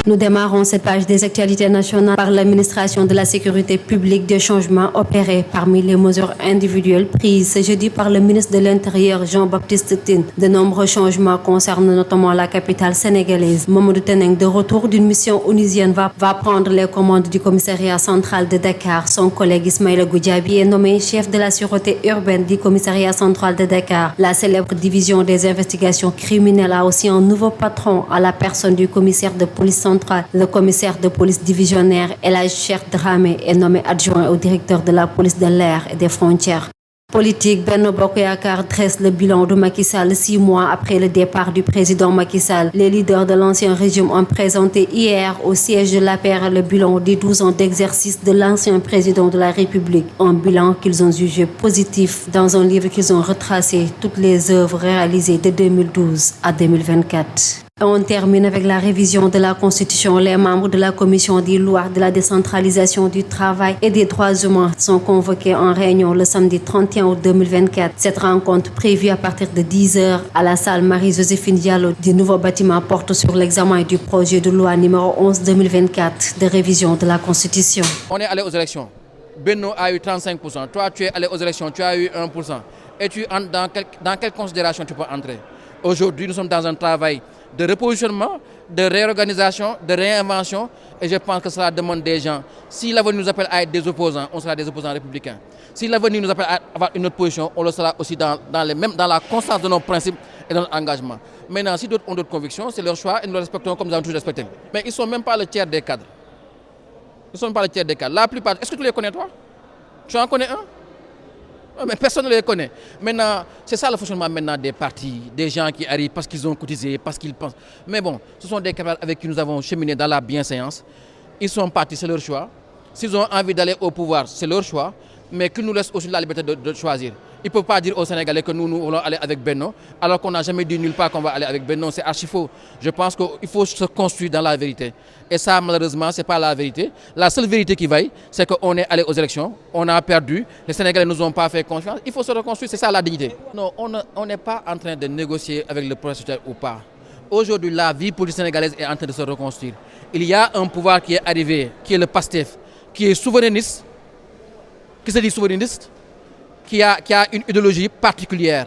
Nous démarrons cette page des actualités nationales par l'administration de la sécurité publique des changements opérés parmi les mesures individuelles prises ce jeudi par le ministre de l'Intérieur Jean-Baptiste Tine. De nombreux changements concernent notamment la capitale sénégalaise. Mamadou Teneng, de retour d'une mission onusienne, va prendre les commandes du commissariat central de Dakar. Son collègue Ismaïla Goudiaby est nommé chef de la sûreté urbaine du commissariat central de Dakar. La célèbre division des investigations criminelles a aussi un nouveau patron à la personne du commissaire de police centrale. Le commissaire de police divisionnaire Elhadji Cheikh Dramé est nommé adjoint au directeur de la police de l'air et des frontières. Politique, Benno Bokk Yakaar dresse le bilan de Macky Sall 6 mois après le départ du président Macky Sall. Les leaders de l'ancien régime ont présenté hier au siège de l'APR le bilan des 12 ans d'exercice de l'ancien président de la République. Un bilan qu'ils ont jugé positif dans un livre qu'ils ont retracé toutes les œuvres réalisées de 2012 à 2024. On termine avec la révision de la Constitution. Les membres de la Commission des lois de la décentralisation du travail et des droits humains sont convoqués en réunion le samedi 31 août 2024. Cette rencontre prévue à partir de 10h à la salle Marie-Joséphine Diallo du nouveau bâtiment porte sur l'examen du projet de loi numéro 11-2024 de révision de la Constitution. On est allé aux élections. Benno a eu 35%. Toi, tu es allé aux élections, tu as eu 1%. Et tu entres dans quelle considération tu peux entrer? Aujourd'hui, nous sommes dans un travail de repositionnement, de réorganisation, de réinvention, et je pense que cela demande des gens. Si l'avenir nous appelle à être des opposants, on sera des opposants républicains. Si l'avenir nous appelle à avoir une autre position, on le sera aussi dans la constance de nos principes et de notre engagement. Maintenant, si d'autres ont d'autres convictions, c'est leur choix et nous le respectons comme nous avons toujours respecté. Mais ils ne sont même pas le tiers des cadres. Ils ne sont même pas le tiers des cadres. La plupart, est-ce que tu les connais toi? Tu en connais un? Mais personne ne les connaît. Maintenant, c'est ça le fonctionnement maintenant des partis, des gens qui arrivent parce qu'ils ont cotisé, parce qu'ils pensent. Mais bon, ce sont des camarades avec qui nous avons cheminé dans la bienséance. Ils sont partis, c'est leur choix. S'ils ont envie d'aller au pouvoir, c'est leur choix. Mais qu'ils nous laissent aussi la liberté de choisir. Ils ne peuvent pas dire aux Sénégalais que nous voulons aller avec Benno, alors qu'on n'a jamais dit nulle part qu'on va aller avec Benno. C'est archi faux. Je pense qu'il faut se construire dans la vérité. Et ça, malheureusement, ce n'est pas la vérité. La seule vérité qui vaille, c'est qu'on est allé aux élections, on a perdu, les Sénégalais ne nous ont pas fait confiance. Il faut se reconstruire, c'est ça la dignité. Non, on n'est pas en train de négocier avec le processus ou pas. Aujourd'hui, la vie politique sénégalaise est en train de se reconstruire. Il y a un pouvoir qui est arrivé, qui est le PASTEF, qui est souverainiste, qui se dit souverainiste, qui a une idéologie particulière.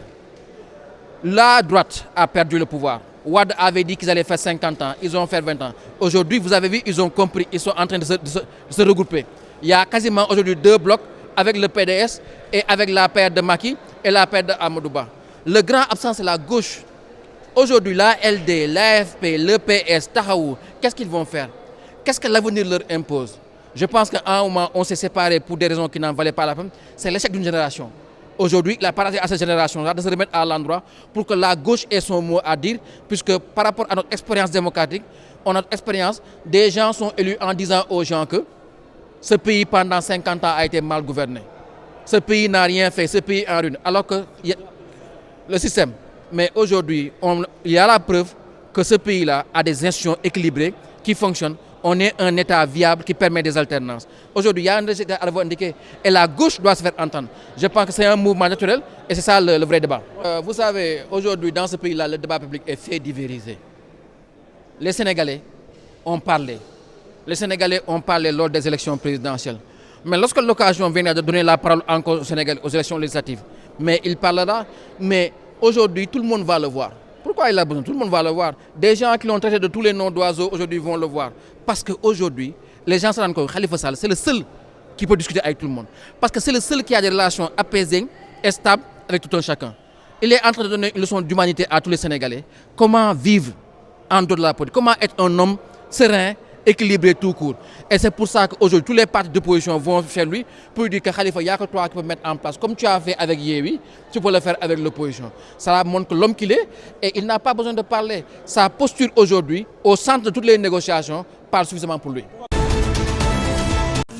La droite a perdu le pouvoir. Wade avait dit qu'ils allaient faire 50 ans, ils ont fait 20 ans. Aujourd'hui, vous avez vu, ils ont compris, ils sont en train de se regrouper. Il y a quasiment aujourd'hui 2 blocs avec le PDS et avec la paire de Macky et la paire de Amadouba. Le grand absent, c'est la gauche. Aujourd'hui, la LD, l'AFP, le PS, Tahaou, qu'est-ce qu'ils vont faire? Qu'est-ce que l'avenir leur impose? Je pense qu'à un moment, on s'est séparés pour des raisons qui n'en valaient pas la peine. C'est l'échec d'une génération. Aujourd'hui, il appartient à cette génération-là de se remettre à l'endroit pour que la gauche ait son mot à dire, puisque par rapport à notre expérience démocratique, on a notre expérience, des gens sont élus en disant aux gens que ce pays, pendant 50 ans, a été mal gouverné. Ce pays n'a rien fait, ce pays est en ruine. Alors que le système. Mais aujourd'hui, il y a la preuve que ce pays-là a des institutions équilibrées qui fonctionnent. On est un État viable qui permet des alternances. Aujourd'hui, il y a un résultat à vous indiquer et la gauche doit se faire entendre. Je pense que c'est un mouvement naturel et c'est ça le vrai débat. Vous savez, aujourd'hui, dans ce pays-là, le débat public est fait diviser. Les Sénégalais ont parlé. Les Sénégalais ont parlé lors des élections présidentielles. Mais lorsque l'occasion viendra de donner la parole encore au Sénégal aux élections législatives, mais il parlera, mais aujourd'hui, tout le monde va le voir. Pourquoi il a besoin? Tout le monde va le voir. Des gens qui l'ont traité de tous les noms d'oiseaux aujourd'hui vont le voir. Parce qu'aujourd'hui, les gens se rendent compte que Khalifa Sall, c'est le seul qui peut discuter avec tout le monde. Parce que c'est le seul qui a des relations apaisées et stables avec tout un chacun. Il est en train de donner une leçon d'humanité à tous les Sénégalais. Comment vivre en dehors de la politique? Comment être un homme serein, équilibré tout court. Et c'est pour ça qu'aujourd'hui, tous les partis d'opposition vont chez lui pour lui dire que Khalifa, il n'y a que toi qui peux mettre en place. Comme tu as fait avec Yewwi, tu peux le faire avec l'opposition. Ça montre que l'homme qu'il est, et il n'a pas besoin de parler. Sa posture aujourd'hui, au centre de toutes les négociations, parle suffisamment pour lui.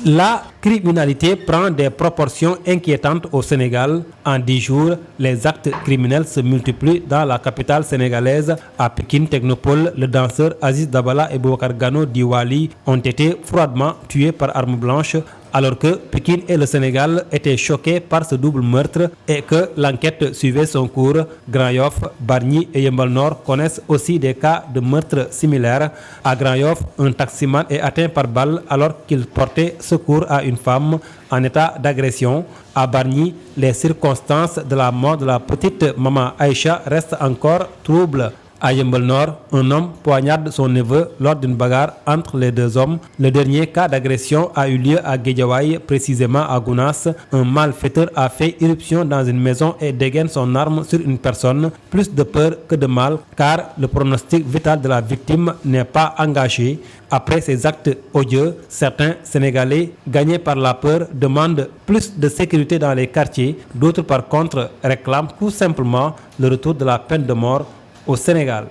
La criminalité prend des proportions inquiétantes au Sénégal. En 10 jours, les actes criminels se multiplient dans la capitale sénégalaise. À Pékin Technopole, le danseur Aziz Dabala et Boubacar Gano Diwali ont été froidement tués par arme blanche. alors que Pékin et le Sénégal étaient choqués par ce double meurtre et que l'enquête suivait son cours. Grand Yoff, Bargny et Yeumbeul Nord connaissent aussi des cas de meurtres similaires. À Grand Yoff, un taximan est atteint par balle alors qu'il portait secours à une femme en état d'agression. À Bargny, les circonstances de la mort de la petite maman Aïcha restent encore troubles. À Yeumbeul Nord, un homme poignarde son neveu lors d'une bagarre entre les deux hommes. Le dernier cas d'agression a eu lieu à Guédiawaye, précisément à Gounass. Un malfaiteur a fait irruption dans une maison et dégaine son arme sur une personne. Plus de peur que de mal, car le pronostic vital de la victime n'est pas engagé. Après ces actes odieux, certains Sénégalais, gagnés par la peur, demandent plus de sécurité dans les quartiers. D'autres, par contre, réclament tout simplement le retour de la peine de mort au Sénégal.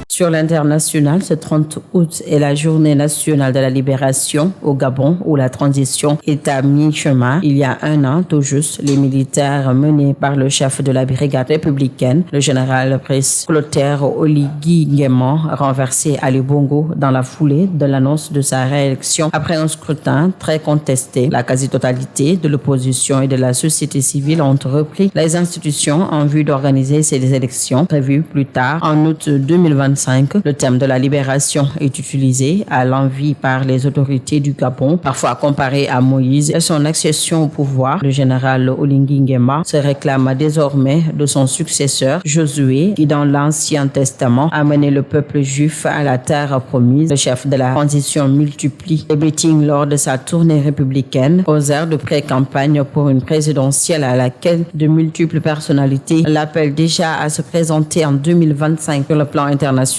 Sur l'international, ce 30 août est la journée nationale de la libération au Gabon, où la transition est à mi-chemin. Il y a un an, tout juste, les militaires menés par le chef de la brigade républicaine, le général Brice Clotaire Oligui Nguema, renversé Ali Bongo dans la foulée de l'annonce de sa réélection après un scrutin très contesté. La quasi-totalité de l'opposition et de la société civile ont repris les institutions en vue d'organiser ces élections prévues plus tard, en août 2025. Le thème de la libération est utilisé à l'envi par les autorités du Gabon, parfois comparé à Moïse et son accession au pouvoir. Le général Oligui Nguema se réclame désormais de son successeur Josué, qui dans l'Ancien Testament a mené le peuple juif à la terre promise. Le chef de la transition multiplie les meetings lors de sa tournée républicaine aux airs de pré-campagne pour une présidentielle à laquelle de multiples personnalités l'appellent déjà à se présenter en 2025 sur le plan international.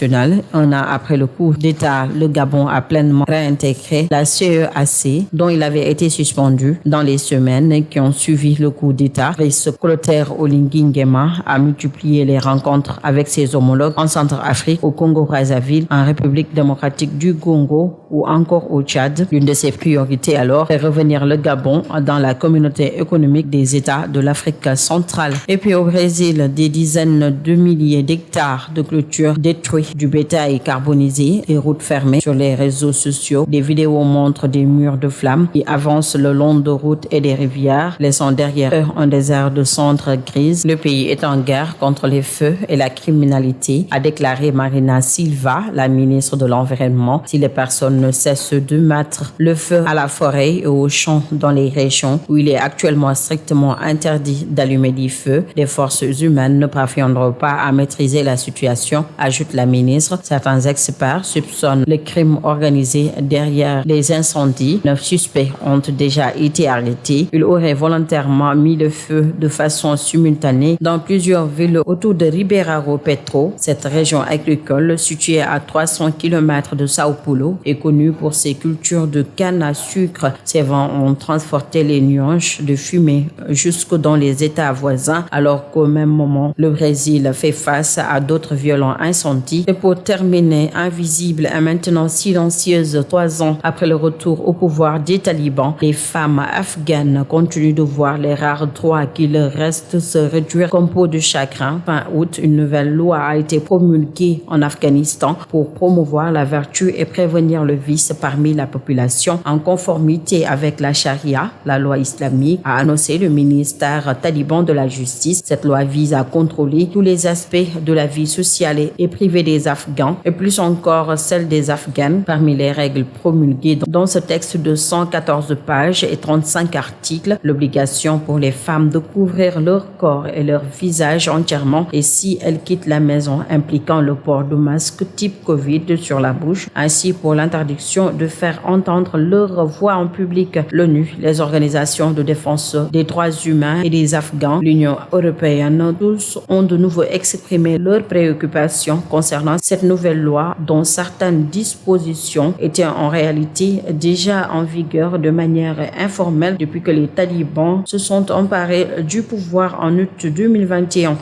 Un an après le coup d'État, le Gabon a pleinement réintégré la CEAC, dont il avait été suspendu. Dans les semaines qui ont suivi le coup d'État, Brice Clotaire Oligui Nguema a multiplié les rencontres avec ses homologues en Centrafrique, au Congo-Brazzaville, en République démocratique du Congo ou encore au Tchad. L'une de ses priorités alors est revenir le Gabon dans la communauté économique des États de l'Afrique centrale. Et puis au Brésil, des dizaines de milliers d'hectares de clôtures détruits, du bétail carbonisé et routes fermées. Sur les réseaux sociaux, des vidéos montrent des murs de flammes qui avancent le long de routes et des rivières, laissant derrière eux un désert de cendres grises. Le pays est en guerre contre les feux et la criminalité, a déclaré Marina Silva, la ministre de l'Environnement. Si les personnes ne cessent de mettre le feu à la forêt et aux champs dans les régions où il est actuellement strictement interdit d'allumer des feux, les forces humaines ne parviendront pas à maîtriser la situation, ajoute la ministre. Certains experts soupçonnent les crimes organisés derrière les incendies. 9 suspects ont déjà été arrêtés. Ils auraient volontairement mis le feu de façon simultanée dans plusieurs villes autour de Ribeirão Preto. Cette région agricole, située à 300 km de Sao Paulo, est connue pour ses cultures de canne à sucre. Ces vents ont transporté les nuages de fumée jusque dans les États voisins, alors qu'au même moment, le Brésil fait face à d'autres violents incendies. Et pour terminer, invisible et maintenant silencieuse 3 ans après le retour au pouvoir des talibans, les femmes afghanes continuent de voir les rares droits qui leur restent se réduire comme peau de chagrin. Fin août, une nouvelle loi a été promulguée en Afghanistan pour promouvoir la vertu et prévenir le vice parmi la population en conformité avec la charia, la loi islamique, a annoncé le ministère taliban de la justice. Cette loi vise à contrôler tous les aspects de la vie sociale et privée des Afghans et plus encore celle des Afghanes. Parmi les règles promulguées dans ce texte de 114 pages et 35 articles, l'obligation pour les femmes de couvrir leur corps et leur visage entièrement et si elles quittent la maison, impliquant le port de masque type Covid sur la bouche, ainsi pour l'interdiction de faire entendre leur voix en public. L'ONU, les organisations de défense des droits humains et des Afghans, l'Union européenne, tous ont de nouveau exprimé leurs préoccupations concernant cette nouvelle loi dont certaines dispositions étaient en réalité déjà en vigueur de manière informelle depuis que les talibans se sont emparés du pouvoir en août 2021.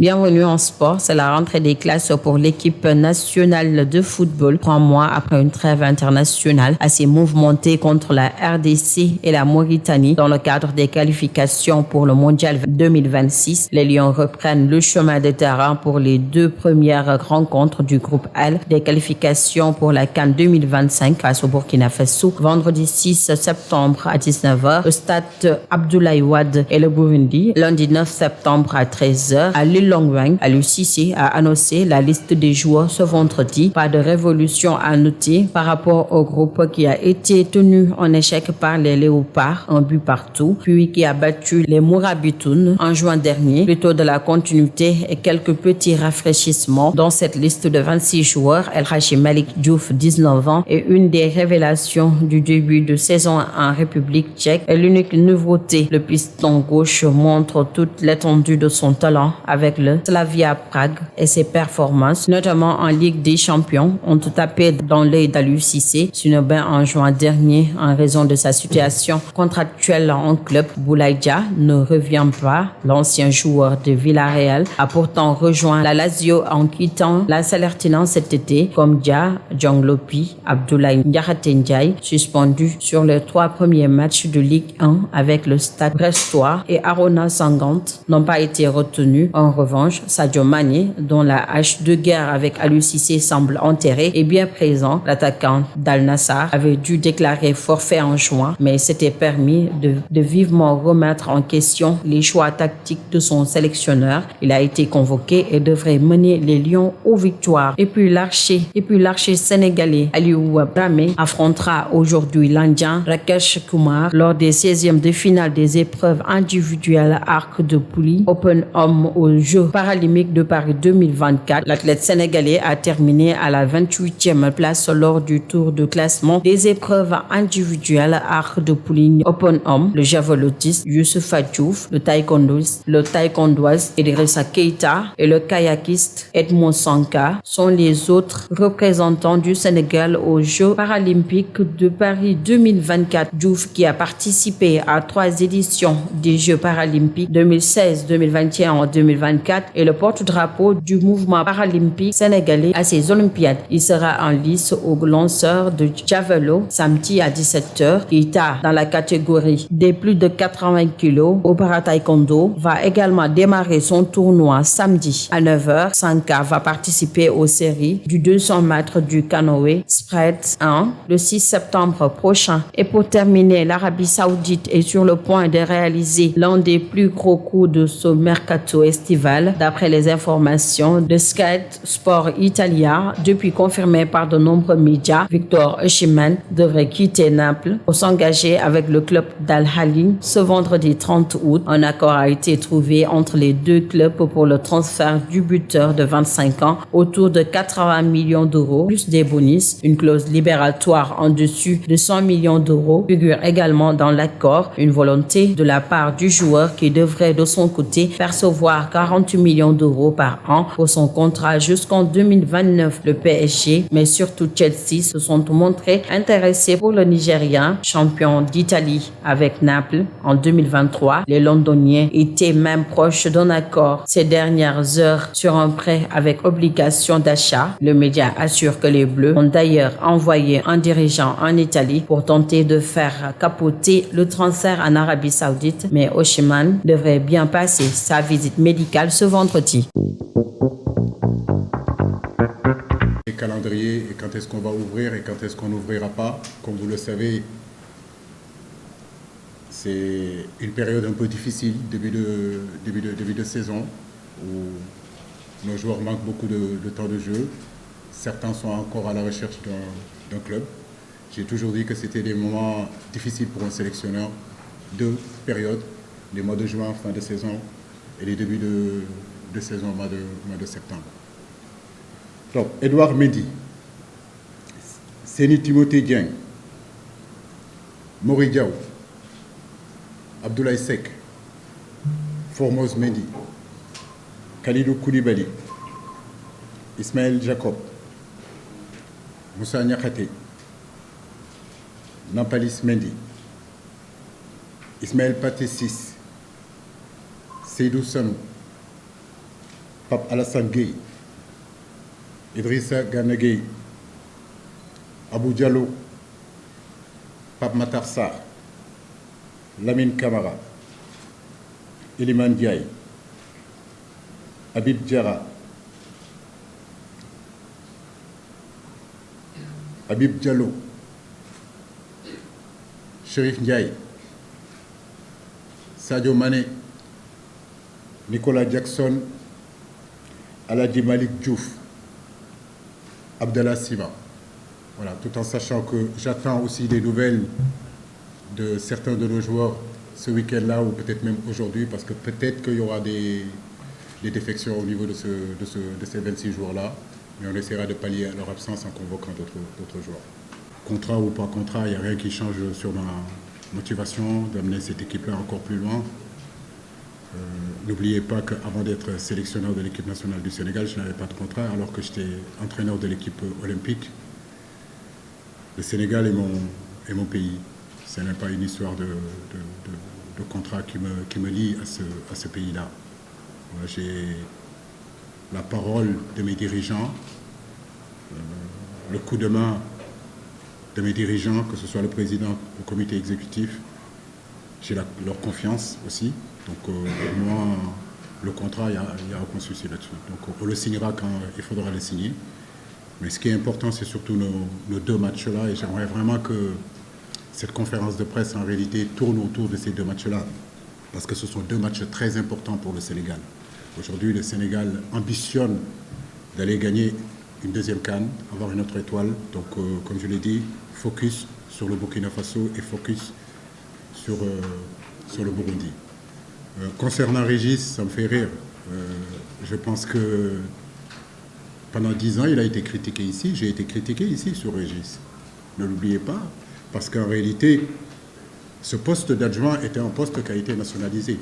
Bienvenue en sport, c'est la rentrée des classes pour l'équipe nationale de football 3 mois après une trêve internationale assez mouvementée contre la RDC et la Mauritanie dans le cadre des qualifications pour le mondial 2026. Les Lions reprennent le chemin de terrain pour les 2 premières rencontres du groupe L des qualifications pour la CAN 2025 face au Burkina Faso vendredi 6 septembre à 19h au stade Abdoulaye Wade et le Burundi. Lundi 9 septembre à 13h à Lilongweng, Aliou Cissé a annoncé la liste des joueurs ce vendredi. Pas de révolution à noter par rapport au groupe qui a été tenu en échec par les Léopards, un but partout, puis qui a battu les Mourabitoun en juin dernier. Plutôt de la continuité et quelques petits rafraîchissements dans cette liste de 26 joueurs. El Hadji Malick Diouf, 19 ans, est une des révélations du début de saison en République tchèque et l'unique nouveauté. Le piston gauche montre toute l'étendue de son talent avec le Slavia Prague et ses performances, notamment en Ligue des Champions, ont tapé dans l'œil d'Aliou Cissé, Sunobin en juin dernier en raison de sa situation contractuelle en club. Boulaye Dia ne revient pas. L'ancien joueur de Villarreal a pourtant rejoint la Lazio en quittant la Salernitana cet été, comme Dia, Djanglopi, Abdoulaye Ndiakhate Ndiaye, suspendu sur les 3 premiers matchs de Ligue 1 avec le Stade Brestois, et Arona Sangante n'ont pas été retenus. En revanche, Sadio Mané, dont la hache de guerre avec Aliou Cissé semble enterrée, est bien présent. L'attaquant d'Al Nassr avait dû déclarer forfait en juin, mais s'était permis de vivement remettre en question les choix tactiques de son sélectionneur. Il a été convoqué et devrait mener les Lions aux victoires. Et puis l'archer sénégalais Aliou Bramé affrontera aujourd'hui l'Indien Rakesh Kumar lors des 16e de finale des épreuves individuelles arc de poulie Open Homme aux Jeux paralympiques de Paris 2024. L'athlète sénégalais a terminé à la 28e place lors du tour de classement des épreuves individuelles arc de poulie Open Homme. Le javelotiste Youssoupha Diouf, le taekwondoise Idrissa Keita et le kayakiste Edmond Sanka sont les autres représentants du Sénégal aux Jeux paralympiques de Paris 2024. Diouf, qui a participé à 3 éditions des Jeux paralympiques 2016, 2021 et 2024, est le porte-drapeau du mouvement paralympique sénégalais à ces Olympiades. Il sera en lice au lanceur de javelot samedi à 17h. Keita, dans la catégorie des plus de 80 kg au para-taekwondo, va également démarrer son tournoi samedi à 9h. Sanka va participer aux séries du 200 mètres du canoë Spread 1 le 6 septembre prochain. Et pour terminer, l'Arabie Saoudite est sur le point de réaliser l'un des plus gros coups de ce mercato estival, d'après les informations de Sky Sport Italia, depuis confirmé par de nombreux médias. Victor Osimhen devrait quitter Naples pour s'engager avec le club d'Al Ahly ce vendredi 30 août. Un accord a été trouvé entre les 2 clubs pour le transfert du buteur de 25 ans autour de 80 millions d'euros plus des bonus. Une clause libératoire en dessus de 100 millions d'euros figure également dans l'accord. Une volonté de la part du joueur qui devrait de son côté percevoir 40 millions d'euros par an pour son contrat jusqu'en 2029. Le PSG, mais surtout Chelsea, se sont montrés intéressés pour le Nigérien, champion d'Italie avec Naples en 2023. Les Londoniens étaient même proches d'un accord ces dernières heures sur un prêt avec obligation d'achat. Le média assure que les Bleus ont d'ailleurs envoyé un dirigeant en Italie pour tenter de faire capoter le transfert en Arabie Saoudite, mais Osimhen devrait bien passer sa visite médicale ce vendredi. Les calendriers et quand est-ce qu'on va ouvrir et quand est-ce qu'on n'ouvrira pas, comme vous le savez, c'est une période un peu difficile, début de saison, où nos joueurs manquent beaucoup de temps de jeu. Certains sont encore à la recherche d'un club. J'ai toujours dit que c'était des moments difficiles pour un sélectionneur. 2 périodes, les mois de juin, fin de saison, et les débuts de saison, mois de septembre. Donc, Edouard Mendy, Seny Timothée Dieng, Mori Diaw, Abdoulaye Seck, Formose Mendy, Kalidou Koulibaly, Ismaël Jacob, Moussa Niakhaté, Nampalis Mendy, Ismaël Pathé 6, Seydou Sanou, Pape Alassane Gueye, Idrissa Gana Gueye, Abou Diallo, Pape Matar Sarr, Lamine Camara, Iliman Ndiaye, Habib Diarra, Habib Diallo, Chérif Ndiaye, Sadio Mané, Nicolas Jackson, Aladji Malik Diouf, Abdallah Sima. Voilà, tout en sachant que j'attends aussi des nouvelles de certains de nos joueurs ce week-end-là ou peut-être même aujourd'hui, parce que peut-être qu'il y aura des défections au niveau de ces 26 joueurs-là, mais on essaiera de pallier leur absence en convoquant d'autres joueurs. Contrat ou pas contrat, il n'y a rien qui change sur ma motivation d'amener cette équipe-là encore plus loin. N'oubliez pas qu'avant d'être sélectionneur de l'équipe nationale du Sénégal, je n'avais pas de contrat, alors que j'étais entraîneur de l'équipe olympique. Le Sénégal est mon pays. Ce n'est pas une histoire de contrat qui me lie à ce pays-là. J'ai la parole de mes dirigeants, le coup de main de mes dirigeants, que ce soit le président ou le comité exécutif. J'ai leur confiance aussi. Donc pour moi, le contrat, il n'y a aucun souci là-dessus. Donc on le signera quand il faudra le signer. Mais ce qui est important, c'est surtout nos deux matchs-là. Et j'aimerais vraiment que cette conférence de presse, en réalité, tourne autour de ces deux matchs-là. Parce que ce sont deux matchs très importants pour le Sénégal. Aujourd'hui, le Sénégal ambitionne d'aller gagner une deuxième CAN, avoir une autre étoile. Donc, comme je l'ai dit, focus sur le Burkina Faso et focus sur le Burundi. Concernant Régis, ça me fait rire. Je pense que pendant 10 ans, il a été critiqué ici. J'ai été critiqué ici sur Régis. Ne l'oubliez pas, parce qu'en réalité, ce poste d'adjoint était un poste qui a été nationalisé.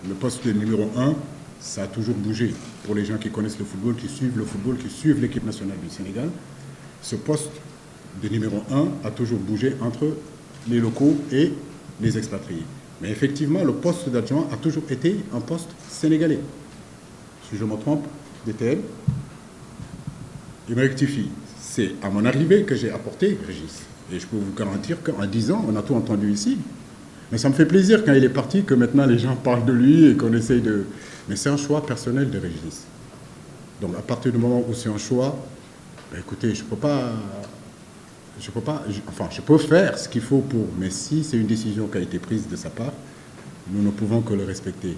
Le poste de numéro 1, ça a toujours bougé. Pour les gens qui connaissent le football, qui suivent l'équipe nationale du Sénégal, ce poste de numéro 1 a toujours bougé entre les locaux et les expatriés. Mais effectivement, le poste d'adjoint a toujours été un poste sénégalais. Si je me trompe, DTN, il me rectifie. C'est à mon arrivée que j'ai apporté Régis. Et je peux vous garantir qu'en 10 ans, on a tout entendu ici. Mais ça me fait plaisir quand il est parti, que maintenant les gens parlent de lui et qu'on essaye de... Mais c'est un choix personnel de Régis. Donc à partir du moment où c'est un choix, ben écoutez, je peux faire ce qu'il faut pour... Mais si c'est une décision qui a été prise de sa part, nous ne pouvons que le respecter.